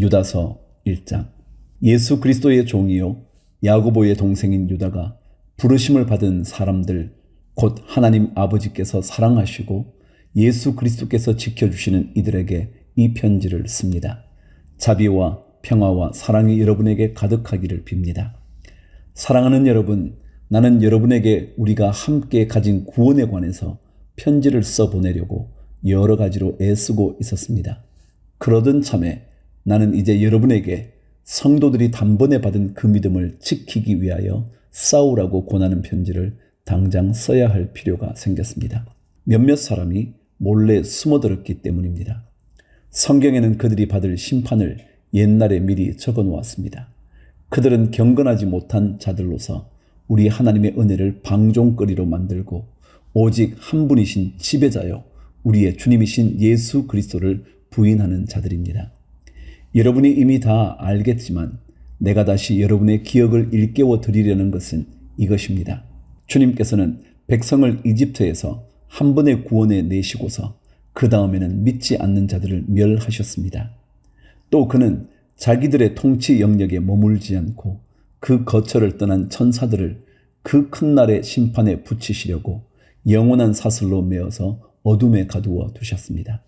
유다서 1장. 예수 그리스도의 종이요 야고보의 동생인 유다가 부르심을 받은 사람들 곧 하나님 아버지께서 사랑하시고 예수 그리스도께서 지켜주시는 이들에게 이 편지를 씁니다. 자비와 평화와 사랑이 여러분에게 가득하기를 빕니다. 사랑하는 여러분, 나는 여러분에게 우리가 함께 가진 구원에 관해서 편지를 써보내려고 여러 가지로 애쓰고 있었습니다. 그러던 참에 나는 이제 여러분에게 성도들이 단번에 받은 그 믿음을 지키기 위하여 싸우라고 권하는 편지를 당장 써야 할 필요가 생겼습니다. 몇몇 사람이 몰래 숨어들었기 때문입니다. 성경에는 그들이 받을 심판을 옛날에 미리 적어 놓았습니다. 그들은 경건하지 못한 자들로서 우리 하나님의 은혜를 방종거리로 만들고 오직 한 분이신 지배자요 우리의 주님이신 예수 그리스도를 부인하는 자들입니다. 여러분이 이미 다 알겠지만 내가 다시 여러분의 기억을 일깨워 드리려는 것은 이것입니다. 주님께서는 백성을 이집트에서 한 번의 구원에 내시고서 그 다음에는 믿지 않는 자들을 멸하셨습니다. 또 그는 자기들의 통치 영역에 머물지 않고 그 거처를 떠난 천사들을 그 큰 날의 심판에 붙이시려고 영원한 사슬로 메어서 어둠에 가두어 두셨습니다.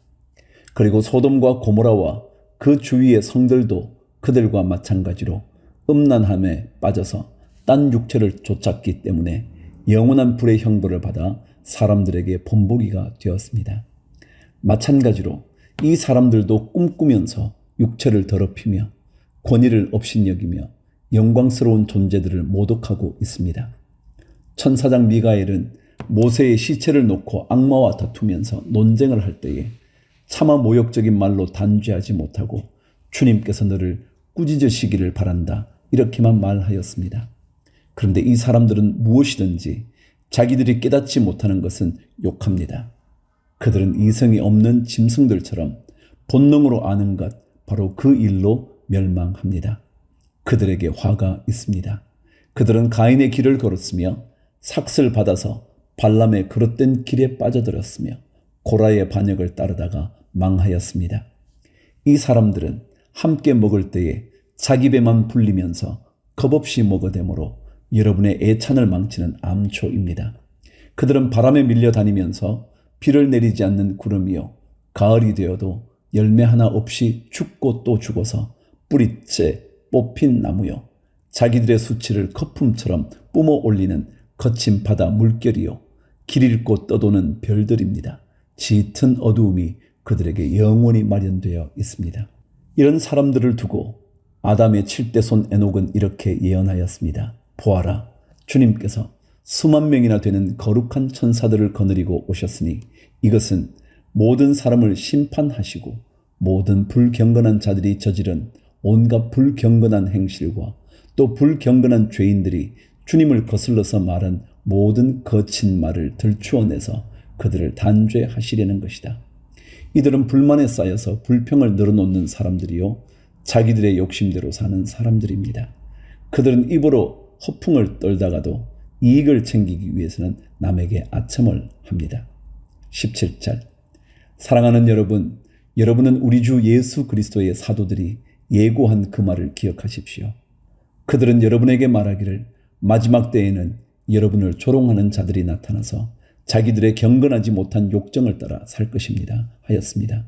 그리고 소돔과 고모라와 그 주위의 성들도 그들과 마찬가지로 음란함에 빠져서 딴 육체를 좇았기 때문에 영원한 불의 형벌을 받아 사람들에게 본보기가 되었습니다. 마찬가지로 이 사람들도 꿈꾸면서 육체를 더럽히며 권위를 업신여기며 영광스러운 존재들을 모독하고 있습니다. 천사장 미가엘은 모세의 시체를 놓고 악마와 다투면서 논쟁을 할 때에 차마 모욕적인 말로 단죄하지 못하고 주님께서 너를 꾸짖으시기를 바란다 이렇게만 말하였습니다. 그런데 이 사람들은 무엇이든지 자기들이 깨닫지 못하는 것은 욕합니다. 그들은 이성이 없는 짐승들처럼 본능으로 아는 것 바로 그 일로 멸망합니다. 그들에게 화가 있습니다. 그들은 가인의 길을 걸었으며 삭슬 받아서 발람의 그릇된 길에 빠져들었으며 고라의 반역을 따르다가 망하였습니다. 이 사람들은 함께 먹을 때에 자기 배만 불리면서 겁없이 먹어대므로 여러분의 애찬을 망치는 암초입니다. 그들은 바람에 밀려다니면서 비를 내리지 않는 구름이요 가을이 되어도 열매 하나 없이 죽고 또 죽어서 뿌리째 뽑힌 나무요 자기들의 수치를 거품처럼 뿜어 올리는 거친 바다 물결이요 길 잃고 떠도는 별들입니다. 짙은 어두움이 그들에게 영원히 마련되어 있습니다. 이런 사람들을 두고 아담의 7대 손 에녹은 이렇게 예언하였습니다. 보아라, 주님께서 수만 명이나 되는 거룩한 천사들을 거느리고 오셨으니 이것은 모든 사람을 심판하시고 모든 불경건한 자들이 저지른 온갖 불경건한 행실과 또 불경건한 죄인들이 주님을 거슬러서 말한 모든 거친 말을 들추어내서 그들을 단죄하시려는 것이다. 이들은 불만에 쌓여서 불평을 늘어놓는 사람들이요 자기들의 욕심대로 사는 사람들입니다. 그들은 입으로 허풍을 떨다가도 이익을 챙기기 위해서는 남에게 아첨을 합니다. 17절. 사랑하는 여러분, 여러분은 우리 주 예수 그리스도의 사도들이 예고한 그 말을 기억하십시오. 그들은 여러분에게 말하기를 마지막 때에는 여러분을 조롱하는 자들이 나타나서 자기들의 경건하지 못한 욕정을 따라 살 것입니다 하였습니다.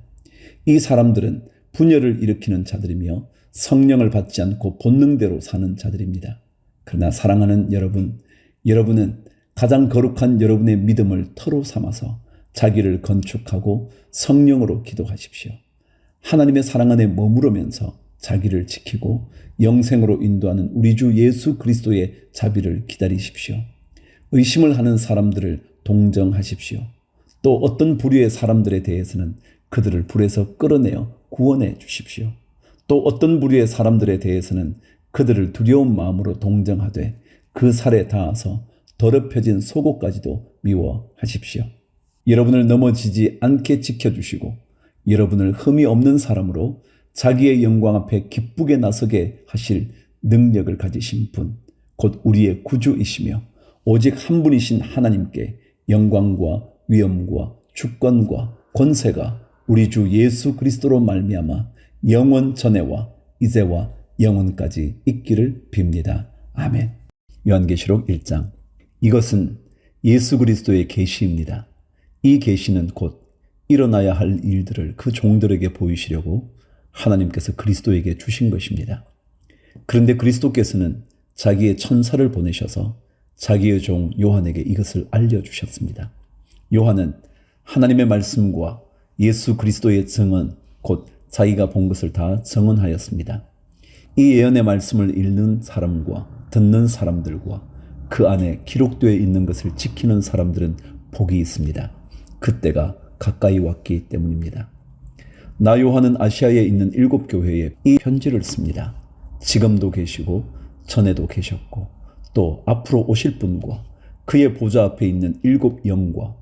이 사람들은 분열을 일으키는 자들이며 성령을 받지 않고 본능대로 사는 자들입니다. 그러나 사랑하는 여러분, 여러분은 가장 거룩한 여러분의 믿음을 터로 삼아서 자기를 건축하고 성령으로 기도하십시오. 하나님의 사랑 안에 머무르면서 자기를 지키고 영생으로 인도하는 우리 주 예수 그리스도의 자비를 기다리십시오. 의심을 하는 사람들을 동정하십시오. 또 어떤 부류의 사람들에 대해서는 그들을 불에서 끌어내어 구원해 주십시오. 또 어떤 부류의 사람들에 대해서는 그들을 두려운 마음으로 동정하되 그 살에 닿아서 더럽혀진 속옷까지도 미워하십시오. 여러분을 넘어지지 않게 지켜주시고 여러분을 흠이 없는 사람으로 자기의 영광 앞에 기쁘게 나서게 하실 능력을 가지신 분, 곧 우리의 구주이시며 오직 한 분이신 하나님께 영광과 위엄과 주권과 권세가 우리 주 예수 그리스도로 말미암아 영원 전에와 이제와 영원까지 있기를 빕니다. 아멘. 요한계시록 1장. 이것은 예수 그리스도의 계시입니다. 이 계시는 곧 일어나야 할 일들을 그 종들에게 보이시려고 하나님께서 그리스도에게 주신 것입니다. 그런데 그리스도께서는 자기의 천사를 보내셔서 자기의 종 요한에게 이것을 알려주셨습니다. 요한은 하나님의 말씀과 예수 그리스도의 증언, 곧 자기가 본 것을 다 증언하였습니다. 이 예언의 말씀을 읽는 사람과 듣는 사람들과 그 안에 기록되어 있는 것을 지키는 사람들은 복이 있습니다. 그때가 가까이 왔기 때문입니다. 나 요한은 아시아에 있는 7교회에 이 편지를 씁니다. 지금도 계시고 전에도 계셨고 또 앞으로 오실 분과 그의 보좌 앞에 있는 7 영과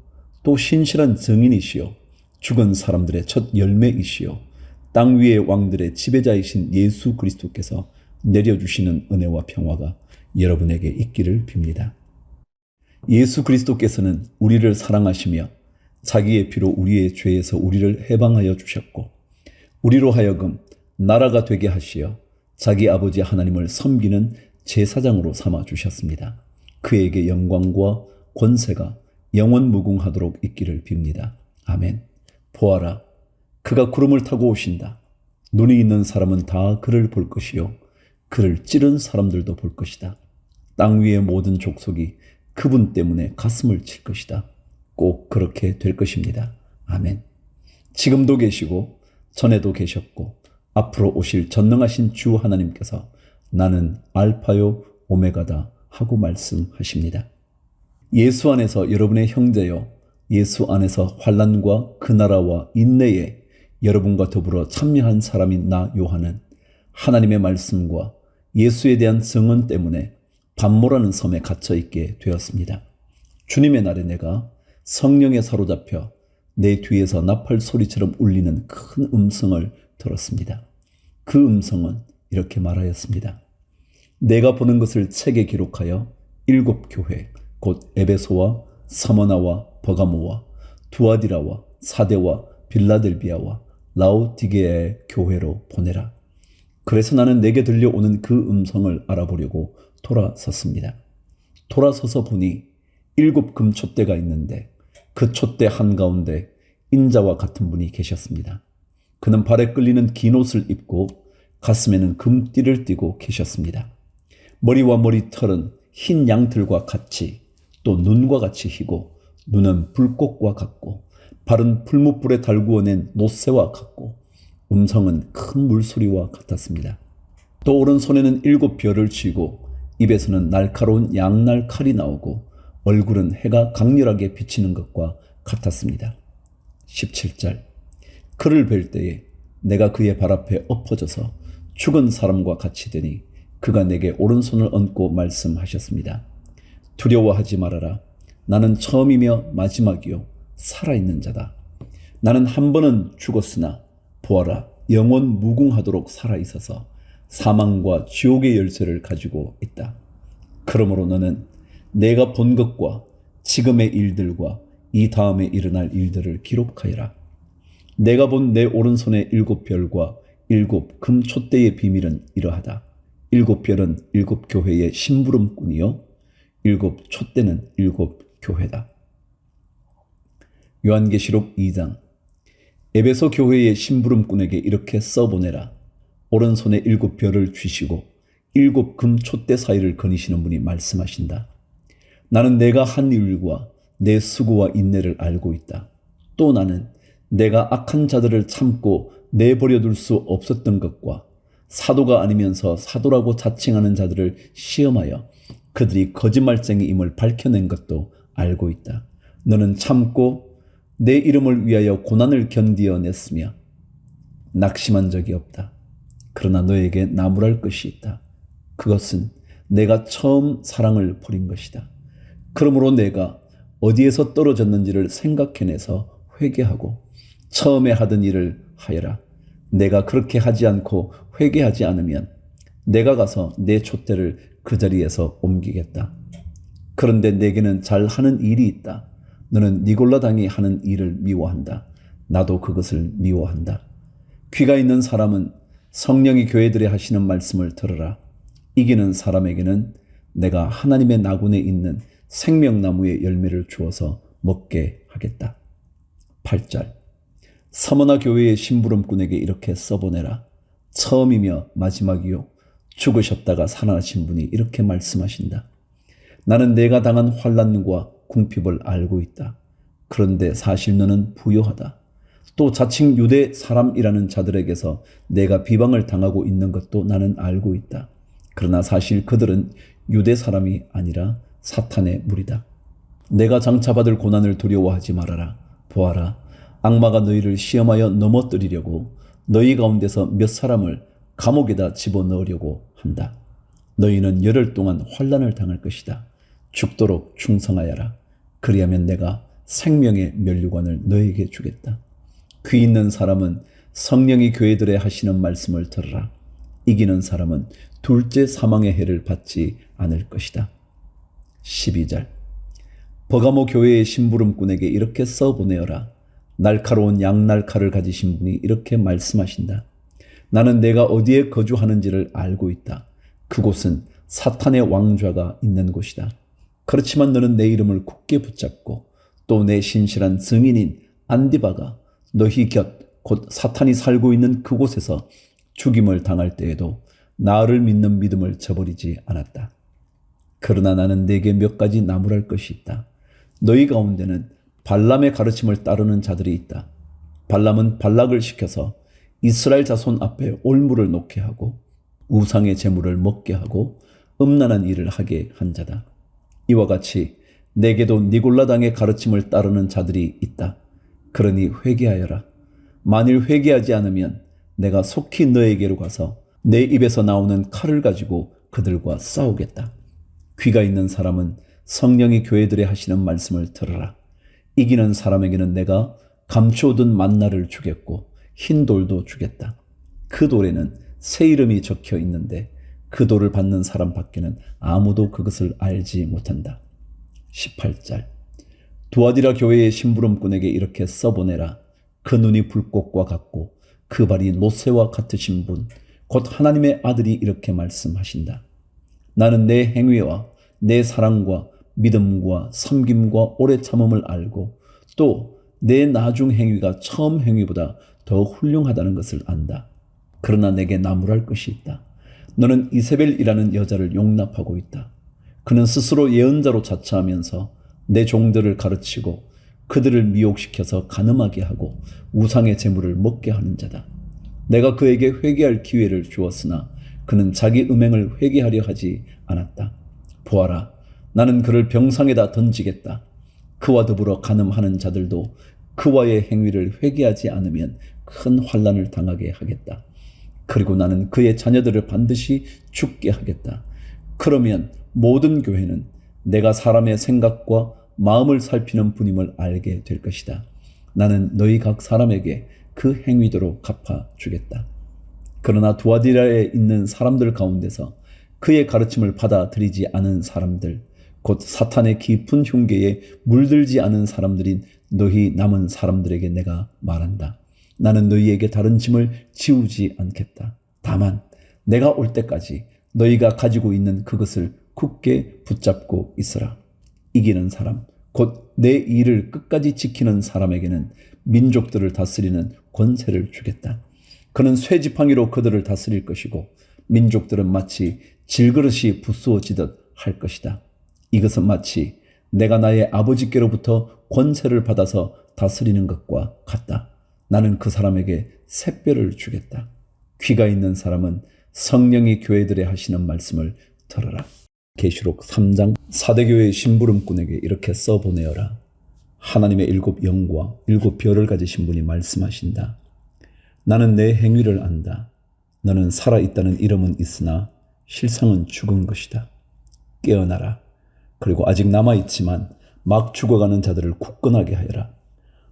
또 신실한 증인이시요 죽은 사람들의 첫 열매이시요 땅 위의 왕들의 지배자이신 예수 그리스도께서 내려주시는 은혜와 평화가 여러분에게 있기를 빕니다. 예수 그리스도께서는 우리를 사랑하시며 자기의 피로 우리의 죄에서 우리를 해방하여 주셨고 우리로 하여금 나라가 되게 하시어 자기 아버지 하나님을 섬기는 제사장으로 삼아 주셨습니다. 그에게 영광과 권세가 영원 무궁하도록 있기를 빕니다. 아멘. 보아라, 그가 구름을 타고 오신다. 눈이 있는 사람은 다 그를 볼 것이요 그를 찌른 사람들도 볼 것이다. 땅 위의 모든 족속이 그분 때문에 가슴을 칠 것이다. 꼭 그렇게 될 것입니다. 아멘. 지금도 계시고 전에도 계셨고 앞으로 오실 전능하신 주 하나님께서 나는 알파요 오메가다 하고 말씀하십니다. 예수 안에서 여러분의 형제요, 예수 안에서 환난과 그 나라와 인내에 여러분과 더불어 참여한 사람인 나 요한은 하나님의 말씀과 예수에 대한 증언 때문에 반모라는 섬에 갇혀 있게 되었습니다. 주님의 날에 내가 성령에 사로잡혀 내 뒤에서 나팔 소리처럼 울리는 큰 음성을 들었습니다. 그 음성은 이렇게 말하였습니다. 내가 보는 것을 책에 기록하여 7 교회, 곧 에베소와 사모나와 버가모와 두아디라와 사데와 빌라델비아와 라오디게아의 교회로 보내라. 그래서 나는 내게 들려오는 그 음성을 알아보려고 돌아섰습니다. 돌아서서 보니 7 금촛대가 있는데 그 촛대 한가운데 인자와 같은 분이 계셨습니다. 그는 발에 끌리는 긴 옷을 입고 가슴에는 금띠를 띠고 계셨습니다. 머리와 머리털은 흰 양털과 같이 또 눈과 같이 희고 눈은 불꽃과 같고 발은 풀무불에 달구어낸 노새와 같고 음성은 큰 물소리와 같았습니다. 또 오른손에는 7 별을 쥐고 입에서는 날카로운 양날 칼이 나오고 얼굴은 해가 강렬하게 비치는 것과 같았습니다. 17절. 그를 뵐 때에 내가 그의 발 앞에 엎어져서 죽은 사람과 같이 되니 그가 내게 오른손을 얹고 말씀하셨습니다. 두려워하지 말아라. 나는 처음이며 마지막이요 살아있는 자다. 나는 한 번은 죽었으나 보아라 영원 무궁하도록 살아있어서 사망과 지옥의 열쇠를 가지고 있다. 그러므로 너는 내가 본 것과 지금의 일들과 이 다음에 일어날 일들을 기록하여라. 내가 본 내 오른손의 7 별과 7 금촛대의 비밀은 이러하다. 7 별은 7 교회의 심부름꾼이요 7 촛대는 7 교회다. 요한계시록 2장. 에베소 교회의 심부름꾼에게 이렇게 써보내라. 오른손에 7 별을 쥐시고 7 금촛대 사이를 거니시는 분이 말씀하신다. 나는 내가 한 일과 내 수고와 인내를 알고 있다. 또 나는 내가 악한 자들을 참고 내버려둘 수 없었던 것과 사도가 아니면서 사도라고 자칭하는 자들을 시험하여 그들이 거짓말쟁이임을 밝혀낸 것도 알고 있다. 너는 참고 내 이름을 위하여 고난을 견디어냈으며 낙심한 적이 없다. 그러나 너에게 나무랄 것이 있다. 그것은 내가 처음 사랑을 버린 것이다. 그러므로 내가 어디에서 떨어졌는지를 생각해내서 회개하고 처음에 하던 일을 하여라. 내가 그렇게 하지 않고 회개하지 않으면 내가 가서 내 촛대를 그 자리에서 옮기겠다. 그런데 내게는 잘하는 일이 있다. 너는 니골라당이 하는 일을 미워한다. 나도 그것을 미워한다. 귀가 있는 사람은 성령이 교회들에 하시는 말씀을 들으라. 이기는 사람에게는 내가 하나님의 나군에 있는 생명나무의 열매를 주어서 먹게 하겠다. 8절. 서머나 교회의 심부름꾼에게 이렇게 써보내라. 처음이며 마지막이요 죽으셨다가 살아나신 분이 이렇게 말씀하신다. 나는 내가 당한 환난과 궁핍을 알고 있다. 그런데 사실 너는 부요하다. 또 자칭 유대 사람이라는 자들에게서 내가 비방을 당하고 있는 것도 나는 알고 있다. 그러나 사실 그들은 유대 사람이 아니라 사탄의 무리다. 내가 장차받을 고난을 두려워하지 말아라. 보아라. 악마가 너희를 시험하여 넘어뜨리려고 너희 가운데서 몇 사람을 감옥에다 집어넣으려고 한다. 너희는 열흘 동안 환난을 당할 것이다. 죽도록 충성하여라. 그리하면 내가 생명의 면류관을 너희에게 주겠다. 귀 있는 사람은 성령이 교회들에 하시는 말씀을 들으라. 이기는 사람은 둘째 사망의 해를 받지 않을 것이다. 12절. 버가모 교회의 심부름꾼에게 이렇게 써보내어라. 날카로운 양날칼을 가지신 분이 이렇게 말씀하신다. 나는 내가 어디에 거주하는지를 알고 있다. 그곳은 사탄의 왕좌가 있는 곳이다. 그렇지만 너는 내 이름을 굳게 붙잡고 또 내 신실한 증인인 안디바가 너희 곁 곧 사탄이 살고 있는 그곳에서 죽임을 당할 때에도 나를 믿는 믿음을 저버리지 않았다. 그러나 나는 네게 몇 가지 나무랄 것이 있다. 너희 가운데는 발람의 가르침을 따르는 자들이 있다. 발람은 발락을 시켜서 이스라엘 자손 앞에 올무를 놓게 하고 우상의 제물을 먹게 하고 음란한 일을 하게 한 자다. 이와 같이 내게도 니골라당의 가르침을 따르는 자들이 있다. 그러니 회개하여라. 만일 회개하지 않으면 내가 속히 너에게로 가서 내 입에서 나오는 칼을 가지고 그들과 싸우겠다. 귀가 있는 사람은 성령이 교회들에 하시는 말씀을 들으라. 이기는 사람에게는 내가 감추어둔 만나를 주겠고 흰 돌도 주겠다. 그 돌에는 새 이름이 적혀 있는데 그 돌을 받는 사람 밖에는 아무도 그것을 알지 못한다. 18절. 두아디라 교회의 심부름꾼에게 이렇게 써보내라. 그 눈이 불꽃과 같고 그 발이 노새와 같으신 분, 곧 하나님의 아들이 이렇게 말씀하신다. 나는 내 행위와 내 사랑과 믿음과 섬김과 오래 참음을 알고 또 내 나중 행위가 처음 행위보다 더 훌륭하다는 것을 안다. 그러나 내게 나무랄 것이 있다. 너는 이세벨이라는 여자를 용납하고 있다. 그는 스스로 예언자로 자처하면서 내 종들을 가르치고 그들을 미혹시켜서 간음하게 하고 우상의 재물을 먹게 하는 자다. 내가 그에게 회개할 기회를 주었으나 그는 자기 음행을 회개하려 하지 않았다. 보아라, 나는 그를 병상에다 던지겠다. 그와 더불어 간음하는 자들도 그와의 행위를 회개하지 않으면 큰 환난을 당하게 하겠다. 그리고 나는 그의 자녀들을 반드시 죽게 하겠다. 그러면 모든 교회는 내가 사람의 생각과 마음을 살피는 분임을 알게 될 것이다. 나는 너희 각 사람에게 그 행위대로 갚아주겠다. 그러나 두아디라에 있는 사람들 가운데서 그의 가르침을 받아들이지 않은 사람들, 곧 사탄의 깊은 흉계에 물들지 않은 사람들인 너희 남은 사람들에게 내가 말한다. 나는 너희에게 다른 짐을 지우지 않겠다. 다만 내가 올 때까지 너희가 가지고 있는 그것을 굳게 붙잡고 있으라. 이기는 사람, 곧 내 일을 끝까지 지키는 사람에게는 민족들을 다스리는 권세를 주겠다. 그는 쇠지팡이로 그들을 다스릴 것이고 민족들은 마치 질그릇이 부수어지듯 할 것이다. 이것은 마치 내가 나의 아버지께로부터 권세를 받아서 다스리는 것과 같다. 나는 그 사람에게 샛별을 주겠다. 귀가 있는 사람은 성령이 교회들에 하시는 말씀을 들으라. 계시록 3장. 사대교회의 심부름꾼에게 이렇게 써보내어라. 하나님의 7 영과 7 별을 가지신 분이 말씀하신다. 나는 내 행위를 안다. 너는 살아있다는 이름은 있으나 실상은 죽은 것이다. 깨어나라. 그리고 아직 남아있지만 막 죽어가는 자들을 굳건하게 하여라.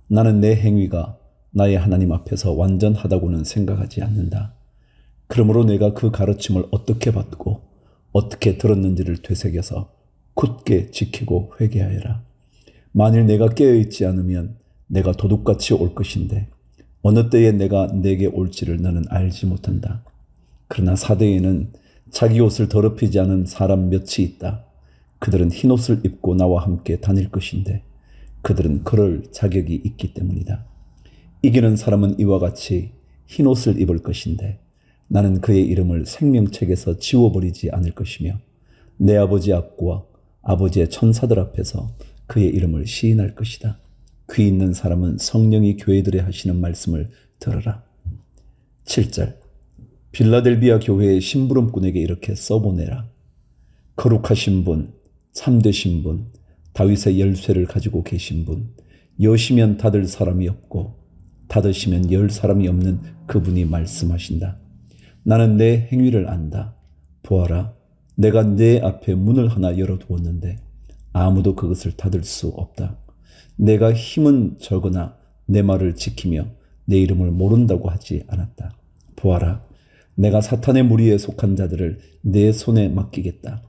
나는 내 행위가 나의 하나님 앞에서 완전하다고는 생각하지 않는다. 그러므로 내가 그 가르침을 어떻게 받고 어떻게 들었는지를 되새겨서 굳게 지키고 회개하여라. 만일 내가 깨어있지 않으면 내가 도둑같이 올 것인데 어느 때에 내가 내게 올지를 너는 알지 못한다. 그러나 사대에는 자기 옷을 더럽히지 않은 사람 몇이 있다. 그들은 흰 옷을 입고 나와 함께 다닐 것인데 그들은 그럴 자격이 있기 때문이다. 이기는 사람은 이와 같이 흰 옷을 입을 것인데 나는 그의 이름을 생명책에서 지워버리지 않을 것이며 내 아버지 앞과 아버지의 천사들 앞에서 그의 이름을 시인할 것이다. 귀 있는 사람은 성령이 교회들에 하시는 말씀을 들으라. 7절 빌라델비아 교회의 심부름꾼에게 이렇게 써보내라. 거룩하신 분, 참되신 분, 다윗의 열쇠를 가지고 계신 분, 여시면 닫을 사람이 없고 닫으시면 열 사람이 없는 그분이 말씀하신다. 나는 내 행위를 안다. 보아라, 내가 내 앞에 문을 하나 열어두었는데 아무도 그것을 닫을 수 없다. 내가 힘은 적으나 내 말을 지키며 내 이름을 모른다고 하지 않았다. 보아라, 내가 사탄의 무리에 속한 자들을 내 손에 맡기겠다.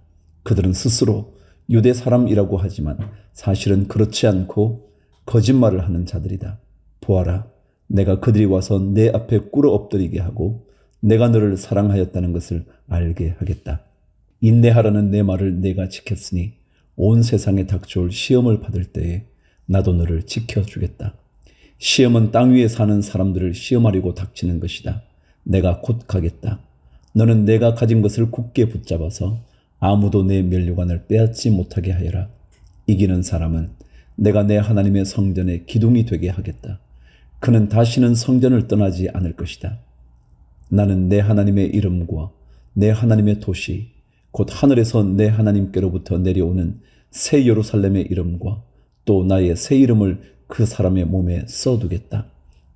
그들은 스스로 유대 사람이라고 하지만 사실은 그렇지 않고 거짓말을 하는 자들이다. 보아라, 내가 그들이 와서 내 앞에 꿇어 엎드리게 하고 내가 너를 사랑하였다는 것을 알게 하겠다. 인내하라는 내 말을 내가 지켰으니 온 세상에 닥쳐올 시험을 받을 때에 나도 너를 지켜주겠다. 시험은 땅 위에 사는 사람들을 시험하려고 닥치는 것이다. 내가 곧 가겠다. 너는 내가 가진 것을 굳게 붙잡아서 아무도 내 면류관을 빼앗지 못하게 하여라. 이기는 사람은 내가 내 하나님의 성전의 기둥이 되게 하겠다. 그는 다시는 성전을 떠나지 않을 것이다. 나는 내 하나님의 이름과 내 하나님의 도시, 곧 하늘에서 내 하나님께로부터 내려오는 새 예루살렘의 이름과 또 나의 새 이름을 그 사람의 몸에 써두겠다.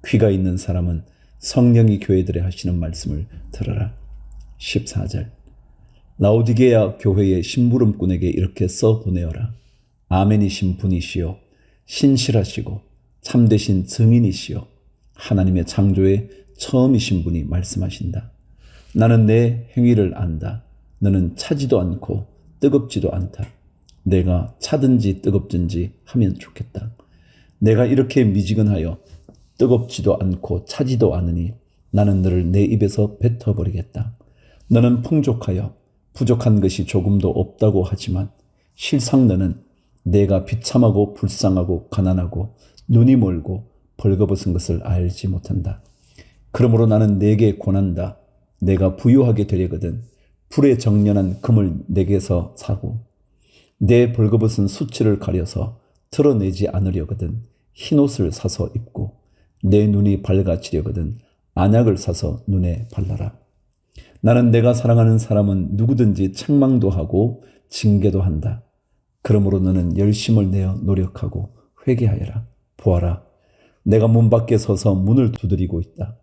귀가 있는 사람은 성령이 교회들에 하시는 말씀을 들어라. 14절 라오디게아 교회의 심부름꾼에게 이렇게 써보내어라. 아멘이신 분이시요 신실하시고 참되신 증인이시요 하나님의 창조의 처음이신 분이 말씀하신다. 나는 내 행위를 안다. 너는 차지도 않고 뜨겁지도 않다. 내가 차든지 뜨겁든지 하면 좋겠다. 내가 이렇게 미지근하여 뜨겁지도 않고 차지도 않으니 나는 너를 내 입에서 뱉어버리겠다. 너는 풍족하여 부족한 것이 조금도 없다고 하지만 실상 너는 내가 비참하고 불쌍하고 가난하고 눈이 멀고 벌거벗은 것을 알지 못한다. 그러므로 나는 내게 권한다. 내가 부유하게 되려거든 불에 정련한 금을 내게서 사고 내 벌거벗은 수치를 가려서 드러내지 않으려거든 흰옷을 사서 입고 내 눈이 밝아지려거든 안약을 사서 눈에 발라라. 나는 내가 사랑하는 사람은 누구든지 책망도 하고 징계도 한다. 그러므로 너는 열심을 내어 노력하고 회개하여라. 보아라, 내가 문 밖에 서서 문을 두드리고 있다.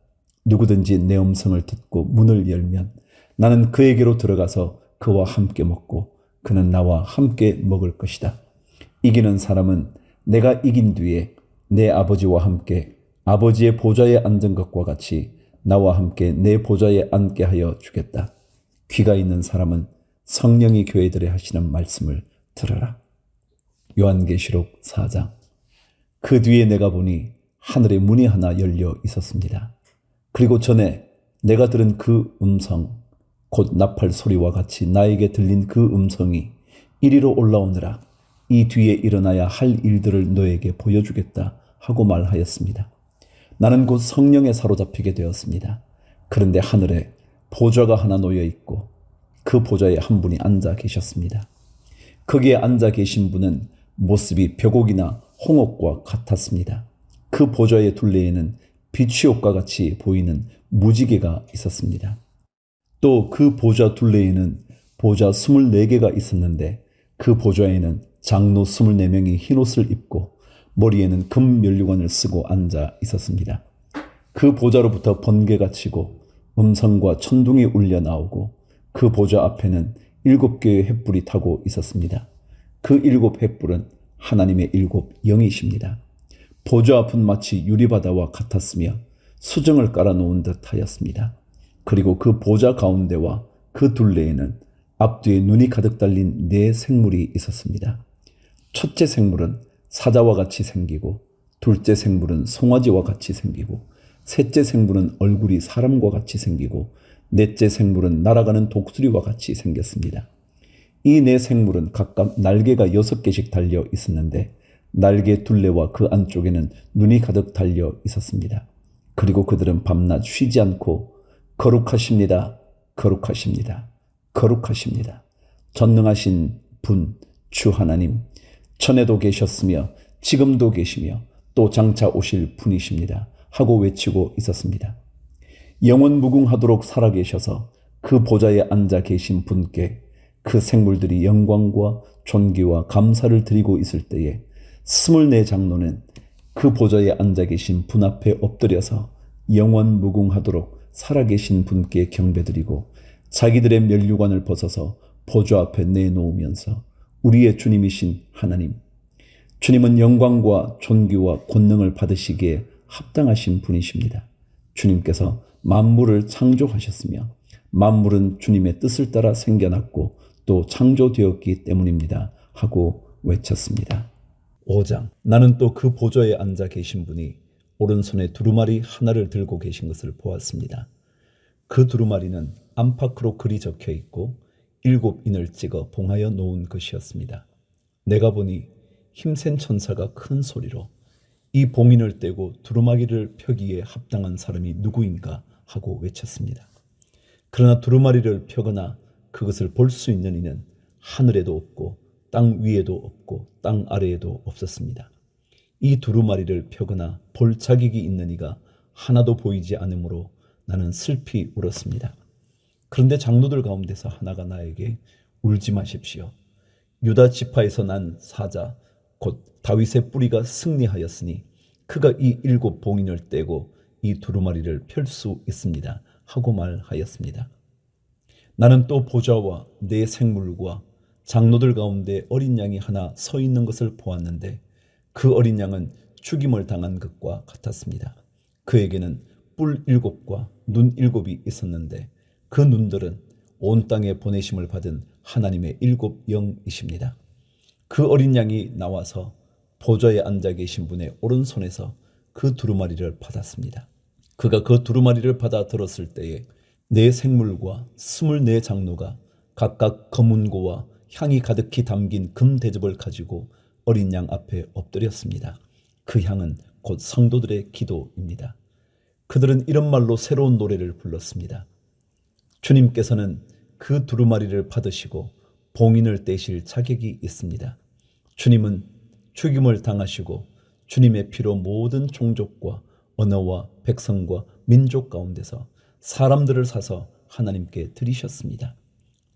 누구든지 내 음성을 듣고 문을 열면 나는 그에게로 들어가서 그와 함께 먹고 그는 나와 함께 먹을 것이다. 이기는 사람은 내가 이긴 뒤에 내 아버지와 함께 아버지의 보좌에 앉은 것과 같이 나와 함께 내 보좌에 앉게 하여 주겠다. 귀가 있는 사람은 성령이 교회들에 하시는 말씀을 들으라. 요한계시록 4장 그 뒤에 내가 보니 하늘에 문이 하나 열려 있었습니다. 그리고 전에 내가 들은 그 음성 곧 나팔 소리와 같이 나에게 들린 그 음성이 이리로 올라오느라 이 뒤에 일어나야 할 일들을 너에게 보여주겠다 하고 말하였습니다. 나는 곧 성령에 사로잡히게 되었습니다. 그런데 하늘에 보좌가 하나 놓여 있고 그 보좌에 한 분이 앉아 계셨습니다. 거기에 앉아 계신 분은 모습이 벽옥이나 홍옥과 같았습니다. 그 보좌의 둘레에는 비취옥과 같이 보이는 무지개가 있었습니다. 또 그 보좌 둘레에는 보좌 24개가 있었는데 그 보좌에는 장로 24명이 흰옷을 입고 머리에는 금 면류관을 쓰고 앉아 있었습니다. 그 보좌로부터 번개가 치고 음성과 천둥이 울려 나오고 그 보좌 앞에는 7개의 횃불이 타고 있었습니다. 그 7 횃불은 하나님의 7 영이십니다. 보좌 앞은 마치 유리바다와 같았으며 수정을 깔아놓은 듯 하였습니다. 그리고 그 보좌 가운데와 그 둘레에는 앞뒤에 눈이 가득 달린 4 생물이 있었습니다. 첫째 생물은 사자와 같이 생기고 둘째 생물은 송아지와 같이 생기고 셋째 생물은 얼굴이 사람과 같이 생기고 넷째 생물은 날아가는 독수리와 같이 생겼습니다. 이 네 생물은 각각 날개가 6개씩 달려 있었는데 날개 둘레와 그 안쪽에는 눈이 가득 달려 있었습니다. 그리고 그들은 밤낮 쉬지 않고 거룩하십니다. 거룩하십니다. 거룩하십니다. 전능하신 분, 주 하나님, 전에도 계셨으며 지금도 계시며 또 장차 오실 분이십니다. 하고 외치고 있었습니다. 영원 무궁하도록 살아계셔서 그 보좌에 앉아 계신 분께 그 생물들이 영광과 존귀와 감사를 드리고 있을 때에 24 장로는 그 보좌에 앉아 계신 분 앞에 엎드려서 영원 무궁하도록 살아계신 분께 경배드리고 자기들의 면류관을 벗어서 보좌 앞에 내놓으면서 우리의 주님이신 하나님, 주님은 영광과 존귀와 권능을 받으시기에 합당하신 분이십니다. 주님께서 만물을 창조하셨으며 만물은 주님의 뜻을 따라 생겨났고 또 창조되었기 때문입니다. 하고 외쳤습니다. 5장. 나는 또 그 보좌에 앉아 계신 분이 오른손에 두루마리 하나를 들고 계신 것을 보았습니다. 그 두루마리는 안팎으로 글이 적혀 있고 7인을 찍어 봉하여 놓은 것이었습니다. 내가 보니 힘센 천사가 큰 소리로 이 봉인을 떼고 두루마리를 펴기에 합당한 사람이 누구인가 하고 외쳤습니다. 그러나 두루마리를 펴거나 그것을 볼 수 있는 이는 하늘에도 없고 땅 위에도 없고 땅 아래에도 없었습니다. 이 두루마리를 펴거나 볼 자격이 있는 이가 하나도 보이지 않으므로 나는 슬피 울었습니다. 그런데 장로들 가운데서 하나가 나에게 울지 마십시오. 유다 지파에서 난 사자 곧 다윗의 뿌리가 승리하였으니 그가 이 7 봉인을 떼고 이 두루마리를 펼 수 있습니다. 하고 말하였습니다. 나는 또 보좌와 네 생물과 장로들 가운데 어린 양이 하나 서 있는 것을 보았는데 그 어린 양은 죽임을 당한 것과 같았습니다. 그에게는 뿔 7과 눈 7이 있었는데 그 눈들은 온 땅에 보내심을 받은 하나님의 7 영이십니다. 그 어린 양이 나와서 보좌에 앉아 계신 분의 오른손에서 그 두루마리를 받았습니다. 그가 그 두루마리를 받아 들었을 때에 네 생물과 24 장로가 각각 검은고와 향이 가득히 담긴 금 대접을 가지고 어린 양 앞에 엎드렸습니다. 그 향은 곧 성도들의 기도입니다. 그들은 이런 말로 새로운 노래를 불렀습니다. 주님께서는 그 두루마리를 받으시고 봉인을 떼실 자격이 있습니다. 주님은 죽임을 당하시고 주님의 피로 모든 종족과 언어와 백성과 민족 가운데서 사람들을 사서 하나님께 드리셨습니다.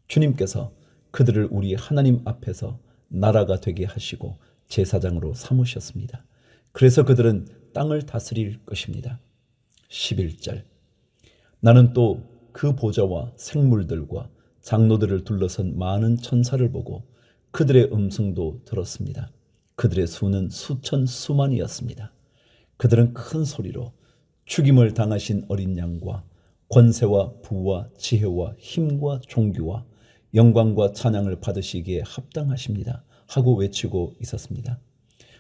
주님께서 그들을 우리 하나님 앞에서 나라가 되게 하시고 제사장으로 삼으셨습니다. 그래서 그들은 땅을 다스릴 것입니다. 11절. 나는 또 그 보좌와 생물들과 장로들을 둘러선 많은 천사를 보고 그들의 음성도 들었습니다. 그들의 수는 수천 수만이었습니다. 그들은 큰 소리로 죽임을 당하신 어린 양과 권세와 부와 지혜와 힘과 존귀와 영광과 찬양을 받으시기에 합당하십니다. 하고 외치고 있었습니다.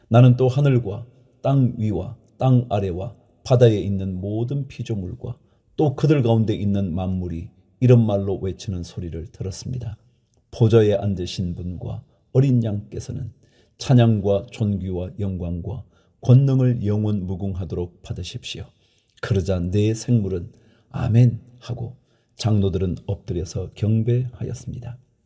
나는 또 하늘과 땅 위와 땅 아래와 바다에 있는 모든 피조물과 또 그들 가운데 있는 만물이 이런 말로 외치는 소리를 들었습니다. 보좌에 앉으신 분과 어린 양께서는 찬양과 존귀와 영광과 권능을 영원 무궁하도록 받으십시오. 그러자 네 생물은 아멘 하고 장로들은 엎드려서 경배하였습니다.